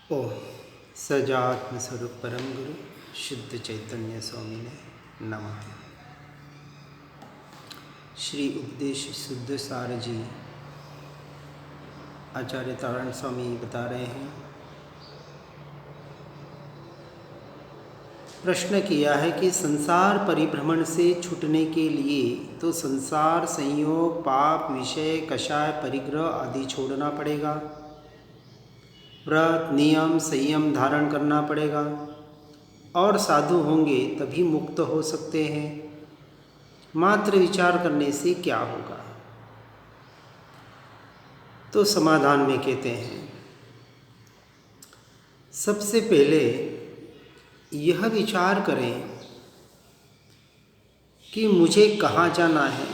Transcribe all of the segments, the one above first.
ओम सजात्म स्वरूप परम गुरु शुद्ध चैतन्य स्वामी ने नमः। श्री उपदेश शुद्ध सार जी आचार्य तारण स्वामी बता रहे हैं। प्रश्न किया है कि संसार परिभ्रमण से छूटने के लिए तो संसार संयोग पाप विषय कषाय परिग्रह आदि छोड़ना पड़ेगा, व्रत नियम संयम धारण करना पड़ेगा और साधु होंगे तभी मुक्त हो सकते हैं। मात्र विचार करने से क्या होगा? तो समाधान में कहते हैं, सबसे पहले यह विचार करें कि मुझे कहाँ जाना है,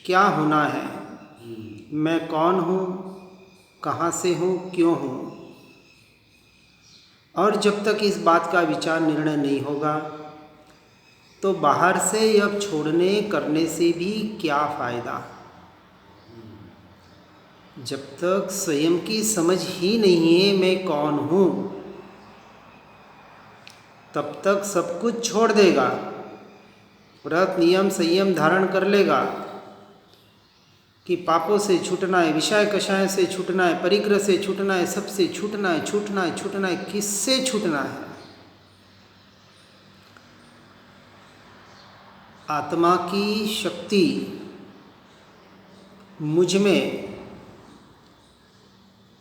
क्या होना है, मैं कौन हूँ, कहाँ से हूँ, क्यों हूँ। और जब तक इस बात का विचार निर्णय नहीं होगा तो बाहर से यह छोड़ने करने से भी क्या फ़ायदा। जब तक स्वयं की समझ ही नहीं है मैं कौन हूँ, तब तक सब कुछ छोड़ देगा, व्रत नियम संयम धारण कर लेगा कि पापों से छूटना है, विषय कषाय से छूटना है, परिग्रह से छूटना है, सबसे छूटना है, छूटना है, छूटना है। किससे छूटना है? आत्मा की शक्ति मुझ में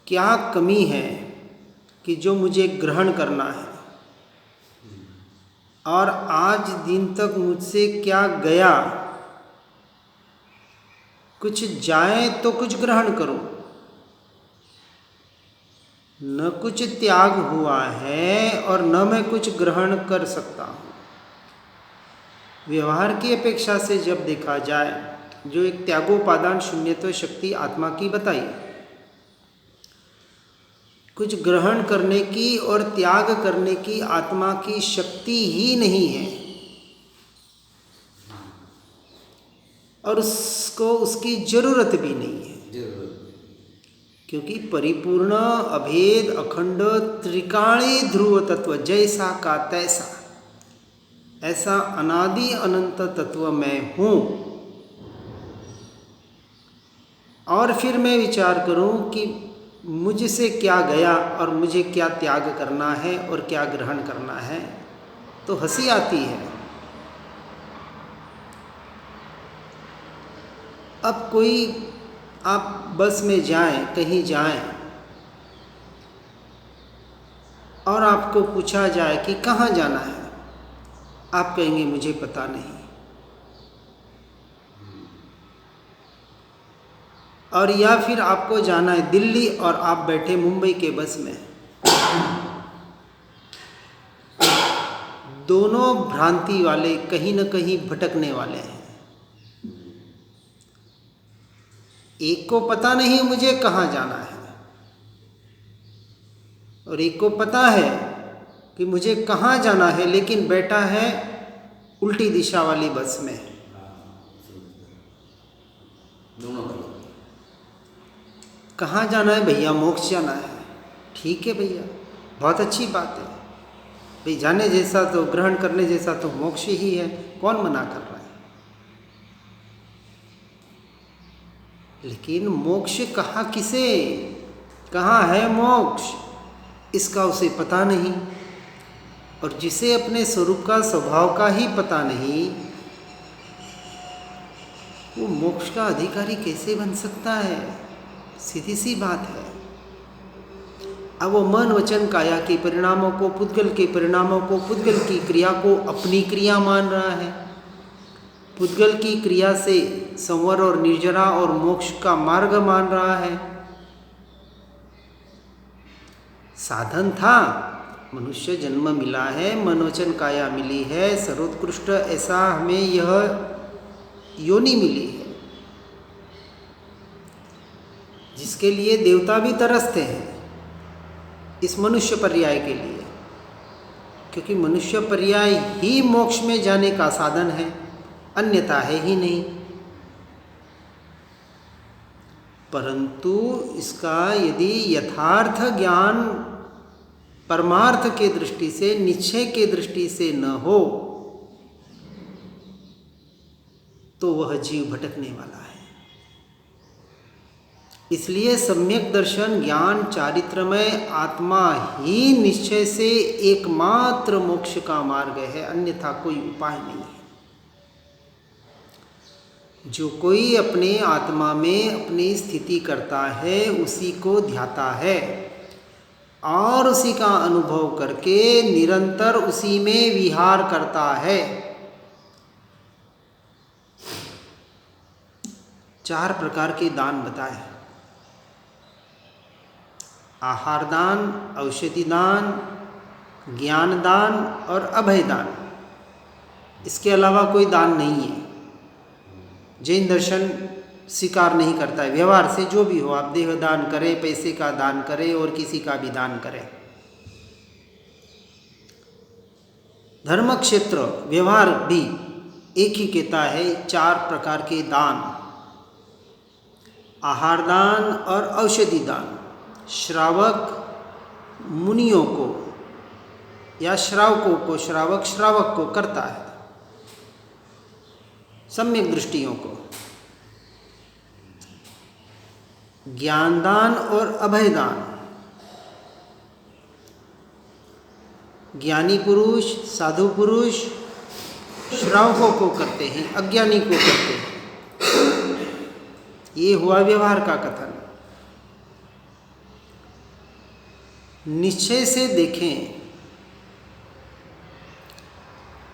क्या कमी है कि जो मुझे ग्रहण करना है, और आज दिन तक मुझसे क्या गया। कुछ जाए तो कुछ ग्रहण करो, न कुछ त्याग हुआ है और न मैं कुछ ग्रहण कर सकता हूँ। व्यवहार की अपेक्षा से जब देखा जाए, जो एक त्यागोपादान शून्यत्व शक्ति आत्मा की बताई, कुछ ग्रहण करने की और त्याग करने की आत्मा की शक्ति ही नहीं है, और उसको उसकी जरूरत भी नहीं है। क्योंकि परिपूर्ण अभेद अखंड त्रिकाणी ध्रुव तत्व जैसा का तैसा, ऐसा अनादि अनंत तत्व मैं हूँ। और फिर मैं विचार करूँ कि मुझसे क्या गया और मुझे क्या त्याग करना है और क्या ग्रहण करना है, तो हंसी आती है। अब कोई आप बस में जाएं, कहीं जाएं, और आपको पूछा जाए कि कहाँ जाना है, आप कहेंगे मुझे पता नहीं। और या फिर आपको जाना है दिल्ली और आप बैठे मुंबई के बस में, दोनों भ्रांति वाले, कहीं न कहीं भटकने वाले हैं। एक को पता नहीं मुझे कहाँ जाना है, और एक को पता है कि मुझे कहाँ जाना है, लेकिन बैठा है उल्टी दिशा वाली बस में। कहाँ जाना है भैया? मोक्ष जाना है। ठीक है भैया, बहुत अच्छी बात है भाई, जाने जैसा तो, ग्रहण करने जैसा तो मोक्ष ही है, कौन मना कर रहा है। लेकिन मोक्ष कहाँ, किसे, कहाँ है मोक्ष, इसका उसे पता नहीं। और जिसे अपने स्वरूप का, स्वभाव का ही पता नहीं, वो मोक्ष का अधिकारी कैसे बन सकता है? सीधी सी बात है। अब वो मन वचन काया के परिणामों को, पुद्गल के परिणामों को, पुद्गल की क्रिया को अपनी क्रिया मान रहा है। पुद्गल की क्रिया से संवर और निर्जरा और मोक्ष का मार्ग मान रहा है। साधन था, मनुष्य जन्म मिला है, मन वचन काया मिली है, सर्वोत्कृष्ट ऐसा हमें यह योनि मिली है, जिसके लिए देवता भी तरसते हैं इस मनुष्य पर्याय के लिए, क्योंकि मनुष्य पर्याय ही मोक्ष में जाने का साधन है, अन्यथा है ही नहीं। परंतु इसका यदि यथार्थ ज्ञान परमार्थ के दृष्टि से, निश्चय के दृष्टि से न हो तो वह जीव भटकने वाला है। इसलिए सम्यक दर्शन, ज्ञान, चारित्रमय आत्मा ही निश्चय से एकमात्र मोक्ष का मार्ग है, अन्यथा कोई उपाय नहीं है। जो कोई अपने आत्मा में अपनी स्थिति करता है, उसी को ध्याता है और उसी का अनुभव करके निरंतर उसी में विहार करता है। 4 प्रकार के दान बताए: आहार दान, औषधि दान, ज्ञान दान और अभय दान। इसके अलावा कोई दान नहीं है। जैन दर्शन स्वीकार नहीं करता है। व्यवहार से जो भी हो, आप देह दान करें, पैसे का दान करें और किसी का भी दान करें। धर्म क्षेत्र व्यवहार भी एक ही कहता है 4 प्रकार के दान: आहार दान और औषधि दान। श्रावक मुनियों को या श्रावकों को, श्रावक को करता है, सम्यक दृष्टियों को। ज्ञानदान और अभयदान ज्ञानी पुरुष, साधु पुरुष श्रावकों को करते हैं, अज्ञानी को करते हैं। ये हुआ व्यवहार का कथन। निश्चय से देखें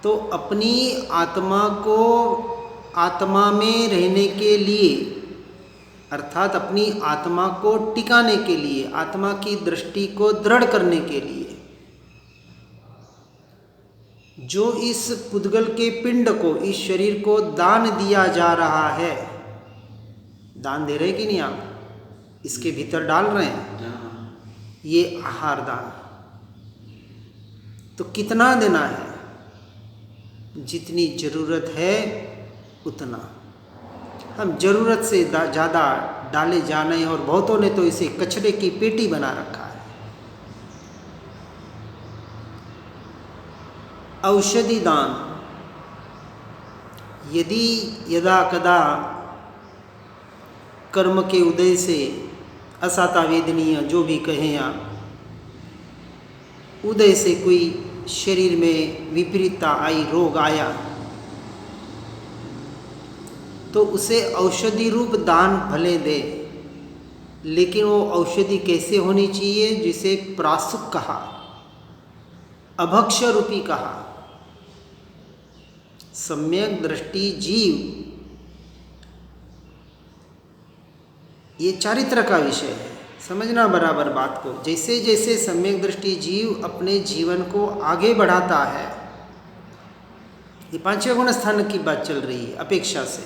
तो अपनी आत्मा को आत्मा में रहने के लिए, अर्थात अपनी आत्मा को टिकाने के लिए, आत्मा की दृष्टि को दृढ़ करने के लिए जो इस पुद्गल के पिंड को, इस शरीर को दान दिया जा रहा है, दान दे रहे कि नहीं आप? इसके भीतर डाल रहे हैं, ये आहार दान। तो कितना देना है? जितनी जरूरत है उतना। हम जरूरत से ज़्यादा डाले जाने, और बहुतों ने तो इसे कचरे की पेटी बना रखा है। औषधि दान, यदि यदा कदा कर्म के उदय से, असाता वेदनीय जो भी कहें आप, उदय से कोई शरीर में विपरीतता आई, रोग आया, तो उसे औषधि रूप दान भले दे, लेकिन वो औषधि कैसे होनी चाहिए? जिसे प्रासुक कहा, अभक्ष रूपी कहा। सम्यक दृष्टि जीव, ये चारित्र का विषय है, समझना बराबर बात को। जैसे जैसे सम्यक दृष्टि जीव अपने जीवन को आगे बढ़ाता है, ये 5वें गुण स्थान की बात चल रही है अपेक्षा से,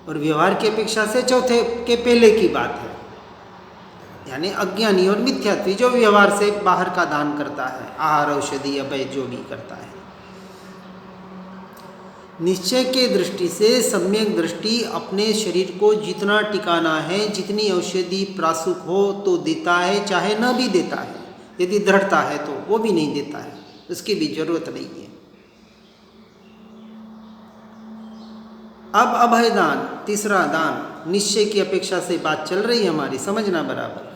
और व्यवहार की अपेक्षा से चौथे के पहले की बात है, यानी अज्ञानी और मिथ्यात्वी जो व्यवहार से बाहर का दान करता है, आहार, औषधि, अभय जो भी करता है। निश्चय के दृष्टि से सम्यक दृष्टि अपने शरीर को जितना टिकाना है, जितनी औषधि प्रासुक हो तो देता है, चाहे न भी देता है। यदि दृढ़ता है तो वो भी नहीं देता है, उसकी भी जरूरत नहीं है। अब अभय दान, तीसरा दान, निश्चय की अपेक्षा से बात चल रही है हमारी, समझना बराबर।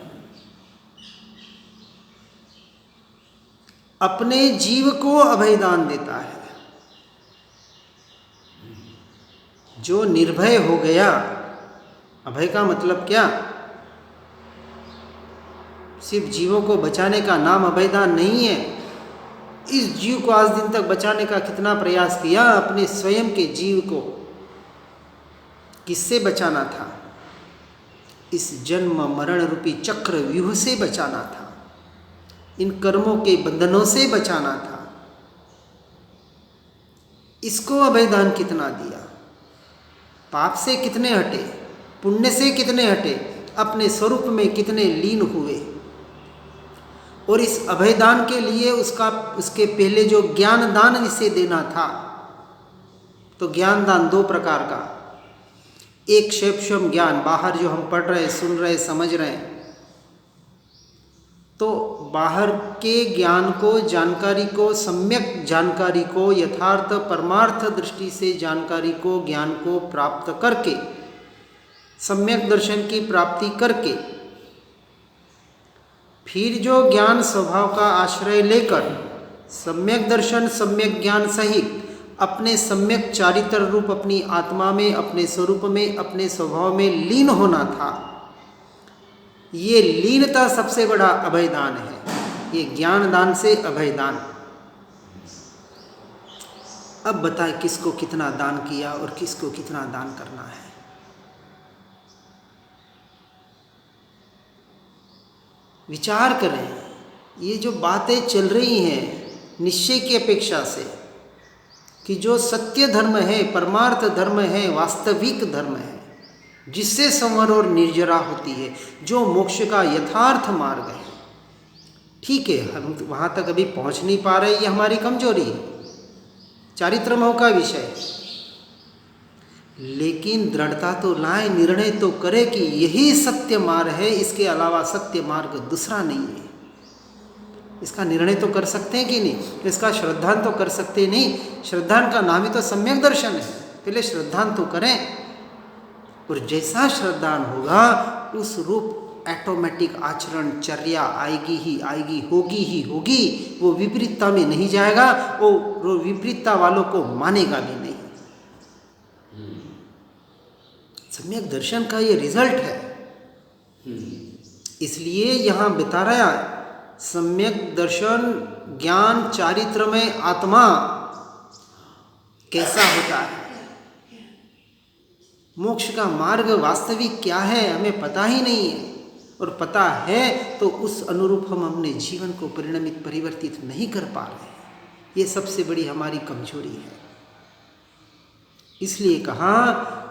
अपने जीव को अभय दान देता है। जो निर्भय हो गया, अभय का मतलब क्या? सिर्फ जीवों को बचाने का नाम अभयदान नहीं है। इस जीव को आज दिन तक बचाने का कितना प्रयास किया, अपने स्वयं के जीव को किससे बचाना था? इस जन्म मरण रूपी चक्र व्यूह से बचाना था, इन कर्मों के बंधनों से बचाना था। इसको अभयदान कितना दिया? पाप से कितने हटे, पुण्य से कितने हटे, अपने स्वरूप में कितने लीन हुए। और इस अभयदान के लिए उसके पहले जो ज्ञान दान इसे देना था, तो ज्ञान दान 2 प्रकार का, एक क्षेपशम ज्ञान, बाहर जो हम पढ़ रहे, सुन रहे, समझ रहे हैं, तो बाहर के ज्ञान को, जानकारी को, सम्यक जानकारी को, यथार्थ परमार्थ दृष्टि से जानकारी को, ज्ञान को प्राप्त करके, सम्यक दर्शन की प्राप्ति करके, फिर जो ज्ञान स्वभाव का आश्रय लेकर सम्यक दर्शन, सम्यक ज्ञान सहित अपने सम्यक चारित्र रूप अपनी आत्मा में, अपने स्वरूप में, अपने स्वभाव में लीन होना था, ये लीनता सबसे बड़ा अभयदान है। ये ज्ञान दान से अभयदान। अब बताए किसको कितना दान किया और किसको कितना दान करना है। विचार करें, ये जो बातें चल रही हैं निश्चय की अपेक्षा से, कि जो सत्य धर्म है, परमार्थ धर्म है, वास्तविक धर्म है, जिससे संवर और निर्जरा होती है, जो मोक्ष का यथार्थ मार्ग है। ठीक है, हम वहाँ तक अभी पहुँच नहीं पा रहे, ये हमारी कमजोरी है, चारित्र मोह का विषय। लेकिन दृढ़ता तो लाए, निर्णय तो करे कि यही सत्य मार्ग है, इसके अलावा सत्य मार्ग दूसरा नहीं है। इसका निर्णय तो कर सकते हैं कि नहीं? इसका श्रद्धान तो कर सकते नहीं। श्रद्धान का नाम ही तो सम्यक दर्शन है। पहले श्रद्धान तो करें, और जैसा श्रद्धान होगा उस रूप ऑटोमेटिक आचरण चर्या आएगी ही आएगी, होगी ही होगी। वो विपरीतता में नहीं जाएगा, वो विपरीतता वालों को मानेगा भी नहीं। सम्यक दर्शन का ये रिजल्ट है। इसलिए यहाँ बता रहा है, सम्यक दर्शन ज्ञान चारित्र में आत्मा कैसा होता है। मोक्ष का मार्ग वास्तविक क्या है हमें पता ही नहीं है, और पता है तो उस अनुरूप हम अपने जीवन को परिणमित परिवर्तित नहीं कर पा रहे हैं। ये सबसे बड़ी हमारी कमजोरी है। इसलिए कहा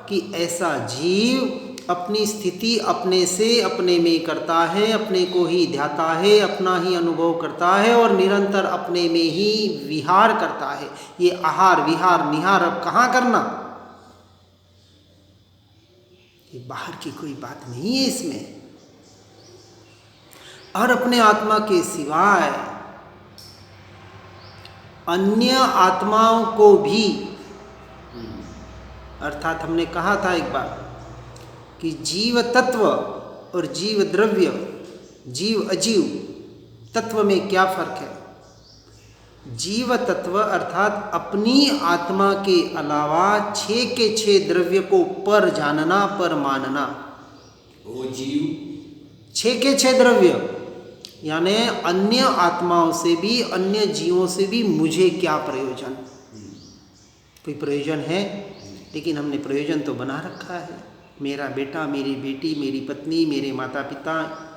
कि ऐसा जीव अपनी स्थिति अपने से अपने में करता है, अपने को ही ध्याता है, अपना ही अनुभव करता है और निरंतर अपने में ही विहार करता है। ये आहार विहार निहार अब कहाँ करना, ये बाहर की कोई बात नहीं है इसमें। और अपने आत्मा के सिवाय अन्य आत्माओं को भी, अर्थात हमने कहा था एक बार कि जीव तत्व और जीव द्रव्य, जीव अजीव तत्व में क्या फर्क है। जीव तत्व अर्थात अपनी आत्मा के अलावा 6 के 6 द्रव्य को पर जानना, पर मानना। वो जीव 6 के 6 द्रव्य यानी अन्य आत्माओं से भी, अन्य जीवों से भी मुझे क्या प्रयोजन। कोई प्रयोजन है, लेकिन हमने प्रयोजन तो बना रखा है। मेरा बेटा, मेरी बेटी, मेरी पत्नी, मेरे माता पिता,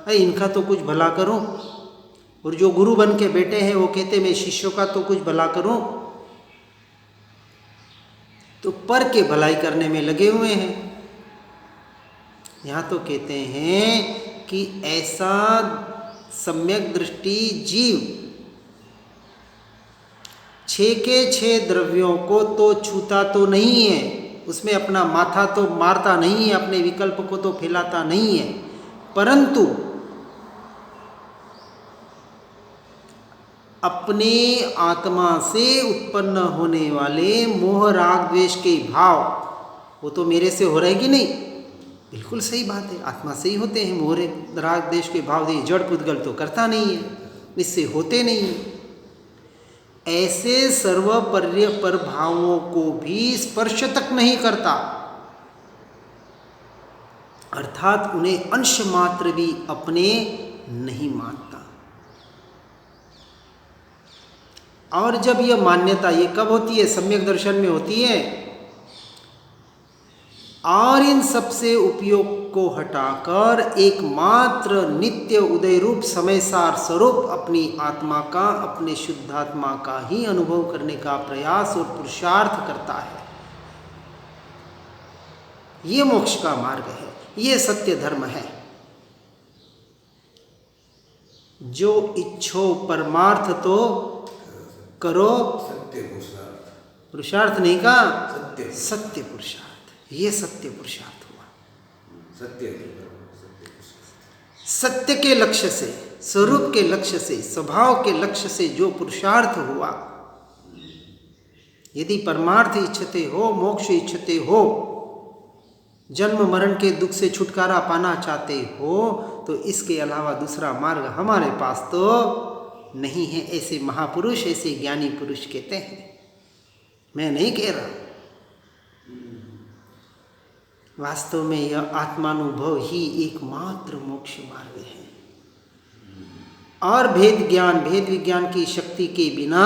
अरे इनका तो कुछ भला करो। और जो गुरु बन के बैठे हैं वो कहते मैं शिष्यों का तो कुछ भला करूं, तो पर के भलाई करने में लगे हुए हैं। यहाँ तो कहते हैं कि ऐसा सम्यक दृष्टि जीव 6 के 6 द्रव्यों को तो छूता तो नहीं है, उसमें अपना माथा तो मारता नहीं है, अपने विकल्प को तो फैलाता नहीं है, परंतु अपने आत्मा से उत्पन्न होने वाले मोह राग द्वेष के भाव, वो तो मेरे से हो रहेगी नहीं। बिल्कुल सही बात है, आत्मा से ही होते हैं मोह राग द्वेष के भाव। ये जड़ पुद्गल तो करता नहीं है, इससे होते नहीं है। ऐसे सर्वपर्य पर भावों को भी स्पर्श तक नहीं करता, अर्थात उन्हें अंश मात्र भी अपने नहीं मानता। और जब यह मान्यता, ये कब होती है? सम्यक दर्शन में होती है। और इन सबसे उपयोग को हटाकर एकमात्र नित्य उदय रूप समय सार स्वरूप अपनी आत्मा का, अपने शुद्धात्मा का ही अनुभव करने का प्रयास और पुरुषार्थ करता है। ये मोक्ष का मार्ग है, ये सत्य धर्म है। जो इच्छो परमार्थ तो करो, सत्य पुरुषार्थ, पुरुषार्थ नहीं का सत्य सत्य पुरुषार्थ, ये सत्य पुरुषार्थ हो। सत्य सत्य के लक्ष्य से, स्वरूप के लक्ष्य से, स्वभाव के लक्ष्य से जो पुरुषार्थ हुआ, यदि परमार्थ इच्छते हो, मोक्ष इच्छते हो, जन्म मरण के दुख से छुटकारा पाना चाहते हो, तो इसके अलावा दूसरा मार्ग हमारे पास तो नहीं है, ऐसे महापुरुष, ऐसे ज्ञानी पुरुष कहते हैं। मैं नहीं कह रहा। वास्तव में यह आत्मानुभव ही एकमात्र मोक्ष मार्ग है। और भेद ज्ञान, भेद विज्ञान की शक्ति के बिना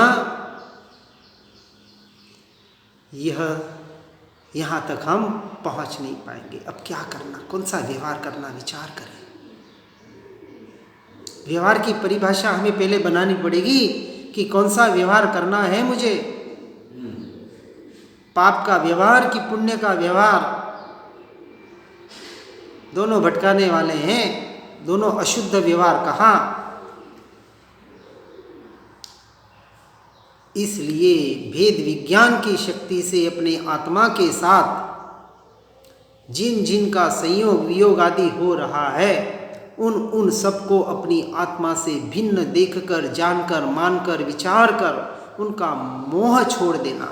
यहाँ तक हम पहुंच नहीं पाएंगे। अब क्या करना, कौन सा व्यवहार करना, विचार करें। व्यवहार की परिभाषा हमें पहले बनानी पड़ेगी कि कौन सा व्यवहार करना है मुझे। पाप का व्यवहार कि पुण्य का व्यवहार, दोनों भटकाने वाले हैं, दोनों अशुद्ध व्यवहार कहाँ। इसलिए भेद विज्ञान की शक्ति से अपने आत्मा के साथ जिन जिन का संयोग वियोग आदि हो रहा है, उन सबको अपनी आत्मा से भिन्न देखकर, जानकर, मानकर, विचार कर उनका मोह छोड़ देना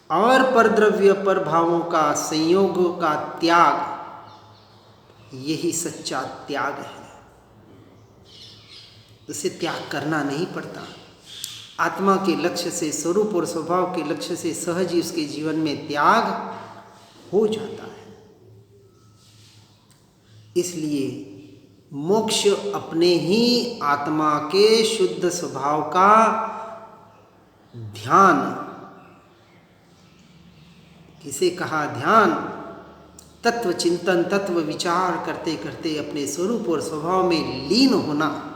और परद्रव्य पर भावों का संयोग का त्याग, यही सच्चा त्याग है। उसे त्याग करना नहीं पड़ता। आत्मा के लक्ष्य से, स्वरूप और स्वभाव के लक्ष्य से सहज ही उसके जीवन में त्याग हो जाता है। इसलिए मोक्ष अपने ही आत्मा के शुद्ध स्वभाव का ध्यान, किसे कहा ध्यान, तत्व चिंतन, तत्व विचार करते करते अपने स्वरूप और स्वभाव में लीन होना,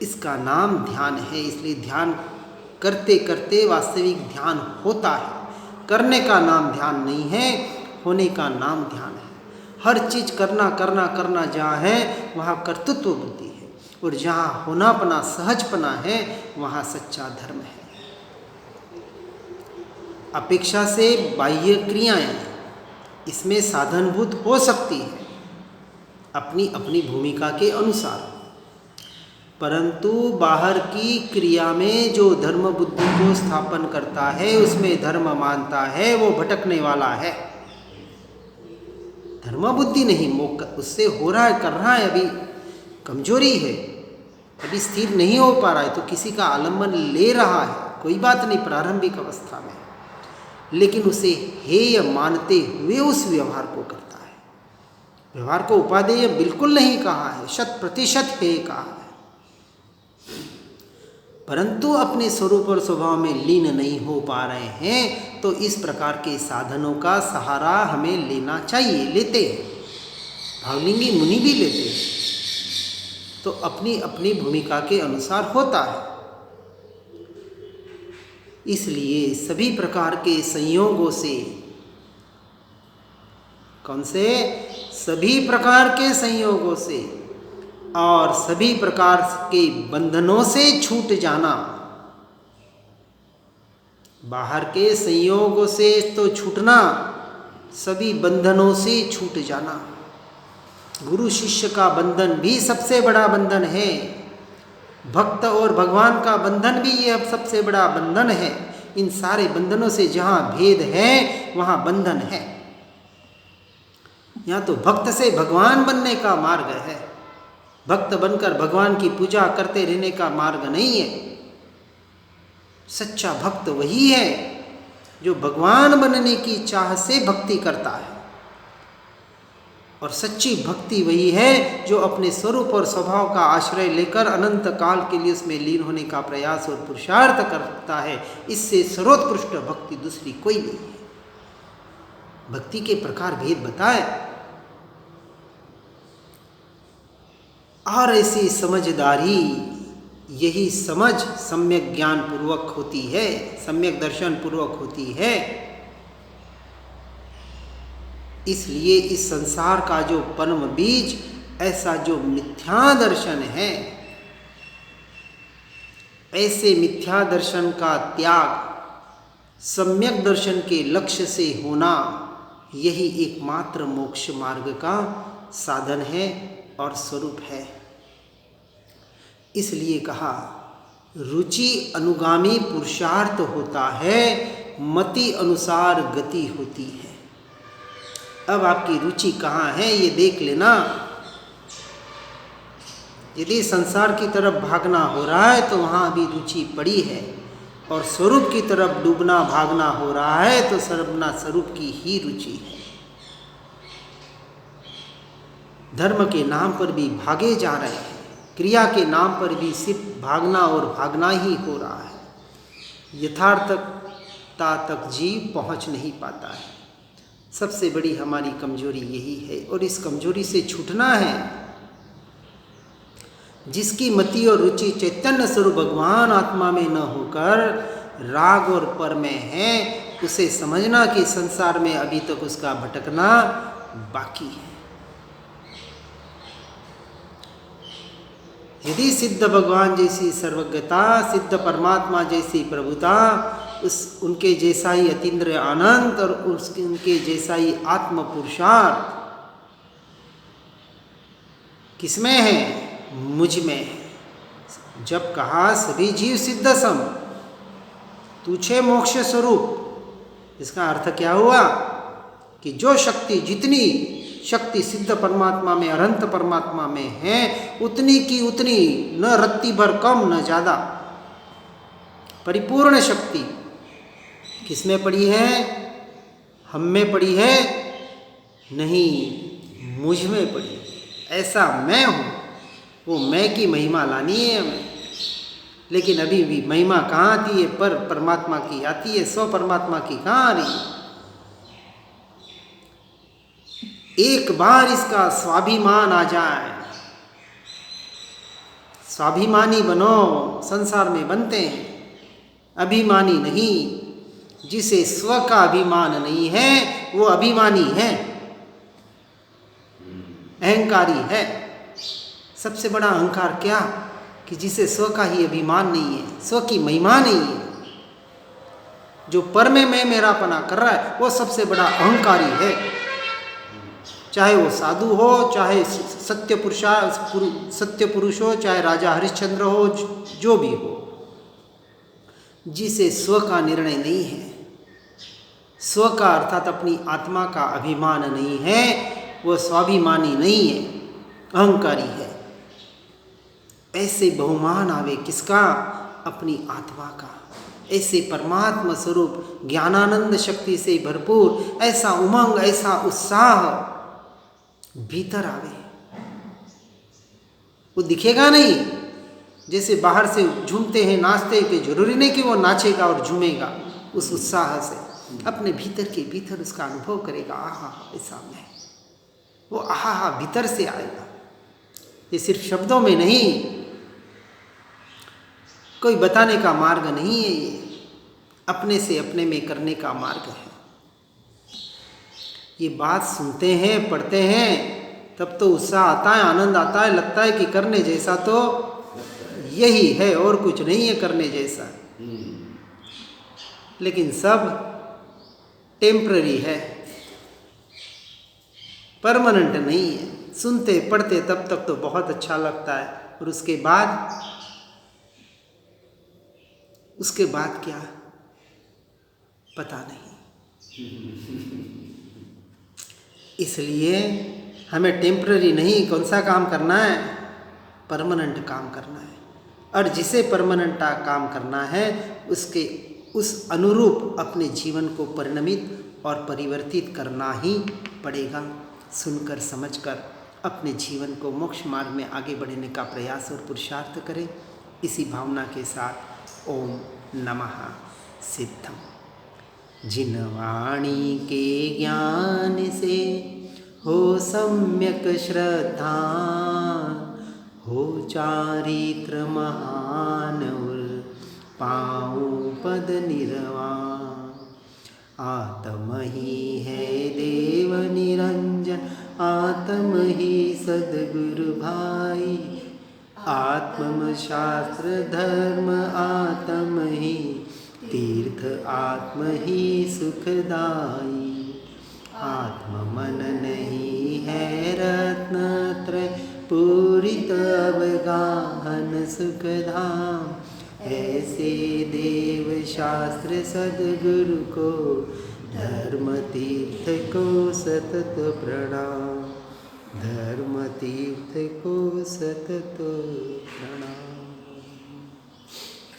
इसका नाम ध्यान है। इसलिए ध्यान करते करते वास्तविक ध्यान होता है। करने का नाम ध्यान नहीं है, होने का नाम ध्यान है। हर चीज़ करना करना करना जहाँ है वहाँ कर्तृत्व बुद्धि है, और जहाँ होनापना, सहजपना है, वहाँ सच्चा धर्म है। अपेक्षा से बाह्य क्रियाएं इसमें साधनभूत हो सकती है अपनी अपनी भूमिका के अनुसार, परंतु बाहर की क्रिया में जो धर्म बुद्धि को स्थापन करता है, उसमें धर्म मानता है, वो भटकने वाला है। धर्म बुद्धि नहीं, उससे हो रहा है, कर रहा है, अभी कमजोरी है, अभी स्थिर नहीं हो पा रहा है, तो किसी का आलम्बन ले रहा है, कोई बात नहीं, प्रारंभिक अवस्था में, लेकिन उसे हेय मानते हुए उस व्यवहार को करता है। व्यवहार को उपादेय बिल्कुल नहीं कहा है, 100% हेय कहा है, परंतु अपने स्वरूप और स्वभाव में लीन नहीं हो पा रहे हैं, तो इस प्रकार के साधनों का सहारा हमें लेना चाहिए। लेते हैं, भावलिंगी मुनि भी लेते हैं, तो अपनी अपनी भूमिका के अनुसार होता है। इसलिए सभी प्रकार के संयोगों से, कौन से, सभी प्रकार के संयोगों से और सभी प्रकार के बंधनों से छूट जाना। बाहर के संयोगों से तो छूटना, सभी बंधनों से छूट जाना। गुरु शिष्य का बंधन भी सबसे बड़ा बंधन है, भक्त और भगवान का बंधन भी यह सबसे बड़ा बंधन है। इन सारे बंधनों से जहाँ भेद है वहाँ बंधन है। यहाँ तो भक्त से भगवान बनने का मार्ग है, भक्त बनकर भगवान की पूजा करते रहने का मार्ग नहीं है। सच्चा भक्त वही है जो भगवान बनने की चाह से भक्ति करता है, और सच्ची भक्ति वही है जो अपने स्वरूप और स्वभाव का आश्रय लेकर अनंत काल के लिए उसमें लीन होने का प्रयास और पुरुषार्थ करता है। इससे सर्वोत्कृष्ट भक्ति दूसरी कोई नहीं है। भक्ति के प्रकार भेद बताए, और ऐसी समझदारी, यही समझ सम्यक ज्ञान पूर्वक होती है, सम्यक दर्शन पूर्वक होती है। इसलिए इस संसार का जो परम बीज, ऐसा जो मिथ्या दर्शन है, ऐसे मिथ्या दर्शन का त्याग सम्यक दर्शन के लक्ष्य से होना, यही एकमात्र मोक्ष मार्ग का साधन है और स्वरूप है। इसलिए कहा रुचि अनुगामी पुरुषार्थ होता है, मति अनुसार गति होती है। अब आपकी रुचि कहाँ है ये देख लेना। यदि संसार की तरफ भागना हो रहा है तो वहाँ अभी रुचि पड़ी है, और स्वरूप की तरफ डूबना भागना हो रहा है तो सर्वना स्वरूप की ही रुचि है। धर्म के नाम पर भी भागे जा रहे हैं, क्रिया के नाम पर भी सिर्फ भागना और भागना ही हो रहा है। यथार्थता तक जीव पहुंच नहीं पाता है। सबसे बड़ी हमारी कमजोरी यही है, और इस कमजोरी से छूटना है। जिसकी मति और रुचि चैतन्य स्वरूप भगवान आत्मा में न होकर राग और पर में है, उसे समझना कि संसार में अभी तक उसका भटकना बाकी है। यदि सिद्ध भगवान जैसी सर्वज्ञता, सिद्ध परमात्मा जैसी प्रभुता, उनके जैसा ही अतीन्द्रिय आनंद और उनके जैसा ही आत्म पुरुषार्थ किसमें है? मुझ में है। जब कहा सभी जीव सिद्ध सम, तुझे मोक्ष स्वरूप, इसका अर्थ क्या हुआ कि जो शक्ति, जितनी शक्ति सिद्ध परमात्मा में, अनंत परमात्मा में है, उतनी की उतनी, न रत्ती भर कम न ज्यादा, परिपूर्ण शक्ति किसमें पड़ी है? हम में पड़ी है? नहीं, मुझ में पड़ी। ऐसा मैं हूँ, वो मैं की महिमा लानी है हमें। लेकिन अभी भी महिमा कहाँ आती है? पर परमात्मा की आती है, स्व परमात्मा की कहाँ आ रही है? एक बार इसका स्वाभिमान आ जाए, स्वाभिमानी बनो। संसार में बनते हैं, अभिमानी नहीं। जिसे स्व का अभिमान नहीं है वो अभिमानी है, अहंकारी है। सबसे बड़ा अहंकार क्या? कि जिसे स्व का ही अभिमान नहीं है, स्व की महिमा नहीं है। जो पर में मैं मेरापना कर रहा है वो सबसे बड़ा अहंकारी है। चाहे वो साधु हो, चाहे सत्य पुरुष हो, चाहे राजा हरिश्चंद्र हो, जो भी हो, जिसे स्व का निर्णय नहीं है, स्व का अर्थात अपनी आत्मा का अभिमान नहीं है, वो स्वाभिमानी नहीं है, अहंकारी है। ऐसे बहुमान आवे किसका? अपनी आत्मा का। ऐसे परमात्मा स्वरूप ज्ञानानंद शक्ति से भरपूर ऐसा उमंग, ऐसा उत्साह भीतर आवे। वो दिखेगा नहीं। जैसे बाहर से झूमते हैं, नाचते हैं, तो जरूरी नहीं कि वो नाचेगा और झूमेगा उस उत्साह से। अपने भीतर के भीतर उसका अनुभव करेगा, आहा ऐसा मैं, वो आहा भीतर से आएगा। ये सिर्फ शब्दों में नहीं, कोई बताने का मार्ग नहीं है, ये अपने से अपने में करने का मार्ग है। ये बात सुनते हैं, पढ़ते हैं, तब तो उत्साह आता है, आनंद आता है, लगता है कि करने जैसा तो यही है और कुछ नहीं है करने जैसा। लेकिन सब टेम्पररी है, परमानेंट नहीं है। सुनते पढ़ते तब तक तो बहुत अच्छा लगता है, और उसके बाद क्या पता नहीं। इसलिए हमें टेम्पररी नहीं, कौन सा काम करना है? परमानेंट काम करना है। और जिसे परमानेंट काम करना है उसके उस अनुरूप अपने जीवन को परिणमित और परिवर्तित करना ही पड़ेगा। सुनकर समझकर अपने जीवन को मोक्ष मार्ग में आगे बढ़ने का प्रयास और पुरुषार्थ करें। इसी भावना के साथ ओम नमः सिद्धम। जिन वाणी के ज्ञान से हो सम्यक श्रद्धा, हो चारित्र महान और पाऊं पद निर्वाण। आत्म ही है देव निरंजन, आत्म ही सद्गुरु भाई। आत्म शास्त्र धर्म आत्म ही तीर्थ आत्म ही सुखदाई। आत्म मन नहीं है रत्नत्रय पूरित अवगाहन सुखधाम। ऐसे देव शास्त्र सद्गुरु को धर्म तीर्थ को सतत प्रणाम। धर्म तीर्थ को सतत प्रणाम।